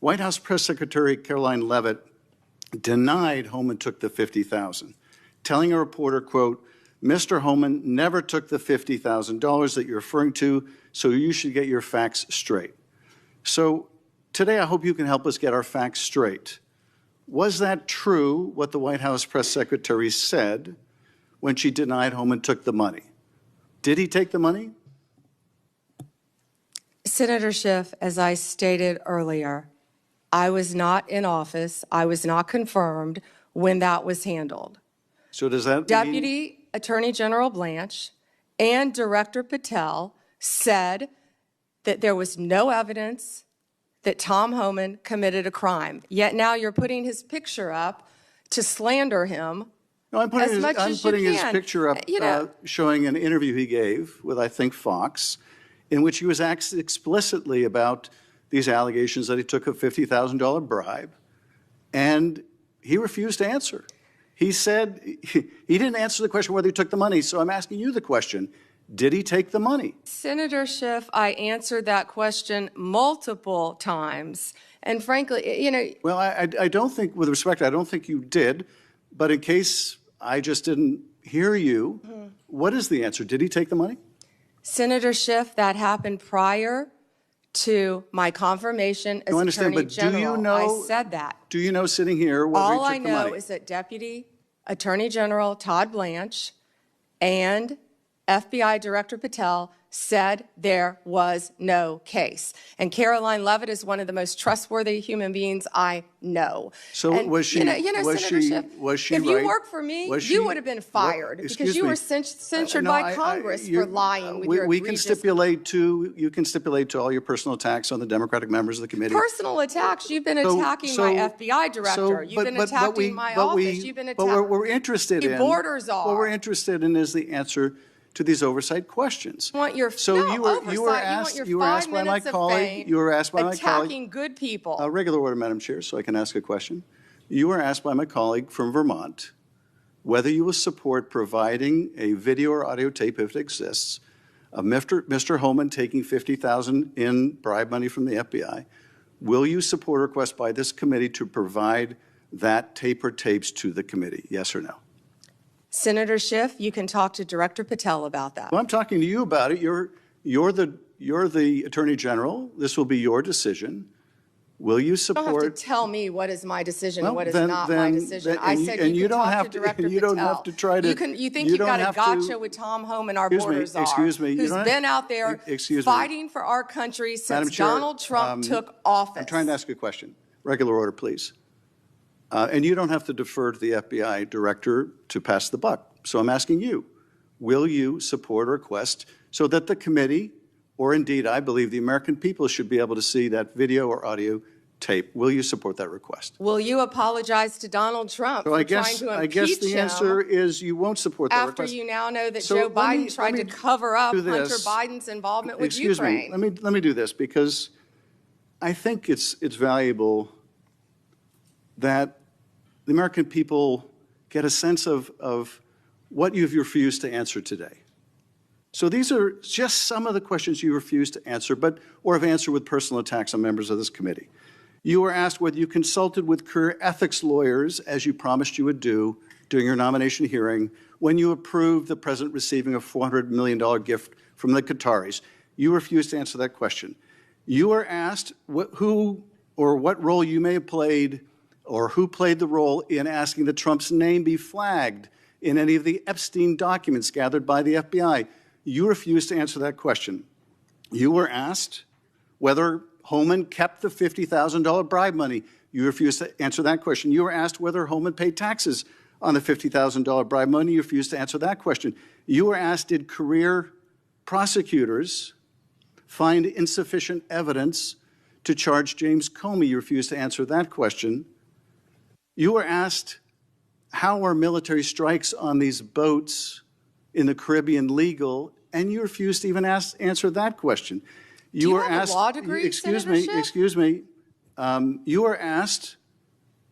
White House Press Secretary Caroline Leavitt denied Homan took the $50,000, telling a reporter, quote, "Mr. Homan never took the $50,000 that you're referring to, so you should get your facts straight." So today I hope you can help us get our facts straight. Was that true, what the White House Press Secretary said when she denied Homan took the money? Did he take the money? Senator Schiff, as I stated earlier, I was not in office. I was not confirmed when that was handled. So does that mean Deputy Attorney General Blanche and Director Patel said that there was no evidence that Tom Homan committed a crime. Yet now you're putting his picture up to slander him. No, I'm putting his picture up showing an interview he gave with, I think, Fox, in which he was asked explicitly about these allegations that he took a $50,000 bribe, and he refused to answer. He said he didn't answer the question whether he took the money, so I'm asking you the question. Did he take the money? Senator Schiff, I answered that question multiple times, and frankly, Well, I don't think, with respect, I don't think you did, but in case I just didn't hear you, what is the answer? Did he take the money? Senator Schiff, that happened prior to my confirmation as Attorney General. Do you know, I said that. Do you know, sitting here, whether he took the money? All I know is that Deputy Attorney General Todd Blanche and FBI Director Patel said there was no case. And Caroline Leavitt is one of the most trustworthy human beings I know. So and, was she, Senator Schiff, if you worked for me, you would have been fired because you were censured by Congress for lying with your egregious... You can stipulate to all your personal attacks on the Democratic members of the committee. Personal attacks? You've been attacking my FBI director. You've been attacking my office. You've been attacking... What we're interested in... borders are. What we're interested in is the answer to these oversight questions. You want your you were asked by my colleague. You were asked by my colleague. Attacking good people. Regular order, Madam Chair, so I can ask a question. You were asked by my colleague from Vermont whether you will support providing a video or audio tape, if it exists, of Mr. Homan taking $50,000 in bribe money from the FBI. Will you support a request by this committee to provide that tape or tapes to the committee? Yes or no? Senator Schiff, you can talk to Director Patel about that. Well, I'm talking to you about it. You're the Attorney General. This will be your decision. Will you support? You don't have to tell me what is my decision and what is not my decision. I said you can talk to Director Patel. You don't have to try to. You think you've got a gotcha with Tom Homan, our borders are. Excuse me. Who's been out there fighting for our country since Donald Trump took office. I'm trying to ask a question. Regular order, please. And you don't have to defer to the FBI director to pass the buck. So I'm asking you, will you support a request so that the committee, or indeed I believe the American people, should be able to see that video or audio tape? Will you support that request? Will you apologize to Donald Trump for trying to impeach him? I guess the answer is you won't support that request. After you now know that Joe Biden tried to cover up Hunter Biden's involvement with Ukraine. Excuse me. Let me do this, because I think it's valuable that the American people get a sense of what you've refused to answer today. So these are just some of the questions you refused to answer, or have answered with personal attacks on members of this committee. You were asked whether you consulted with career ethics lawyers, as you promised you would do during your nomination hearing, when you approved the president receiving a $400 million gift from the Qataris. You refused to answer that question. You were asked who or what role you may have played, or who played the role in asking that Trump's name be flagged in any of the Epstein documents gathered by the FBI. You refused to answer that question. You were asked whether Homan kept the $50,000 bribe money. You refused to answer that question. You were asked whether Homan paid taxes on the $50,000 bribe money. You refused to answer that question. You were asked, did career prosecutors find insufficient evidence to charge James Comey? You refused to answer that question. You were asked, how are military strikes on these boats in the Caribbean legal? And you refused to even answer that question. You were asked, a law degree, excuse me. You were asked,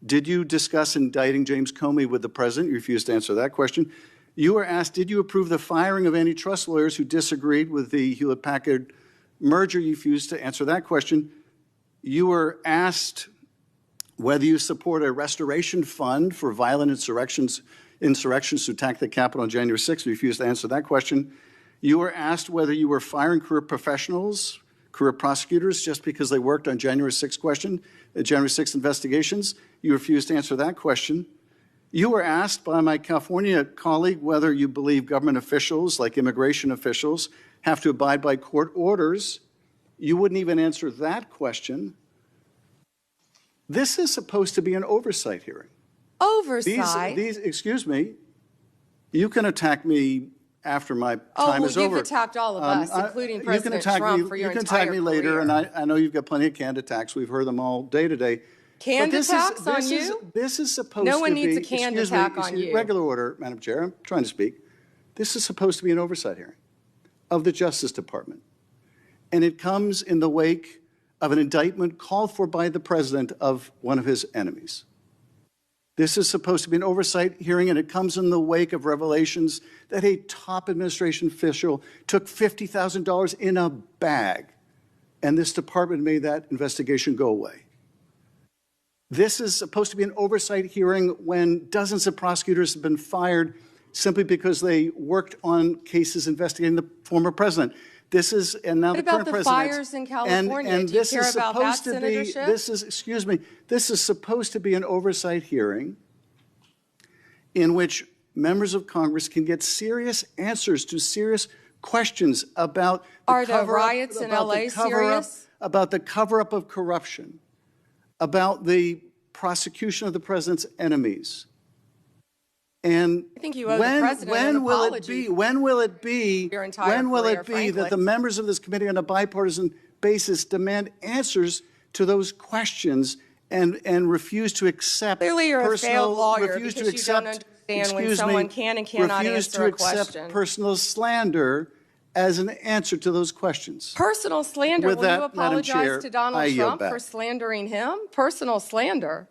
did you discuss indicting James Comey with the president? You refused to answer that question. You were asked, did you approve the firing of antitrust lawyers who disagreed with the Hewlett-Packard merger? You refused to answer that question. You were asked whether you support a restoration fund for violent insurrections to attack the Capitol on January 6th. You refused to answer that question. You were asked whether you were firing career professionals, career prosecutors, just because they worked on January 6th investigations. You refused to answer that question. You were asked by my California colleague whether you believe government officials, like immigration officials, have to abide by court orders. You wouldn't even answer that question. This is supposed to be an oversight hearing. Oversight? Excuse me, you can attack me after my time is over. You've attacked all of us, including President Trump, for your entire career. You can attack me later, and I know you've got plenty of canned attacks. We've heard them all day to day. Canned attacks on you? This is supposed to be— No one needs a canned attack on you. Regular order, Madam Chair. I'm trying to speak. This is supposed to be an oversight hearing of the Justice Department. And it comes in the wake of an indictment called for by the president of one of his enemies. This is supposed to be an oversight hearing, and it comes in the wake of revelations that a top administration official took $50,000 in a bag, and this department made that investigation go away. This is supposed to be an oversight hearing when dozens of prosecutors have been fired simply because they worked on cases investigating the former president. This is, and now the current president. What about the fires in California? Do you care about that, Senator Schiff? This is supposed to be an oversight hearing in which members of Congress can get serious answers to serious questions about the riots in LA serious? About the cover-up of corruption, about the prosecution of the president's enemies. And I think you owe the president an apology. When will it be that the members of this committee on a bipartisan basis demand answers to those questions and refuse to accept Clearly you're a failed lawyer refuse because to you don't understand when someone can and cannot answer a question. Refuse to accept personal slander as an answer to those questions. Personal slander? With Will that, you apologize Madam Chair, to Donald I yield Trump back. for slandering him? Personal slander?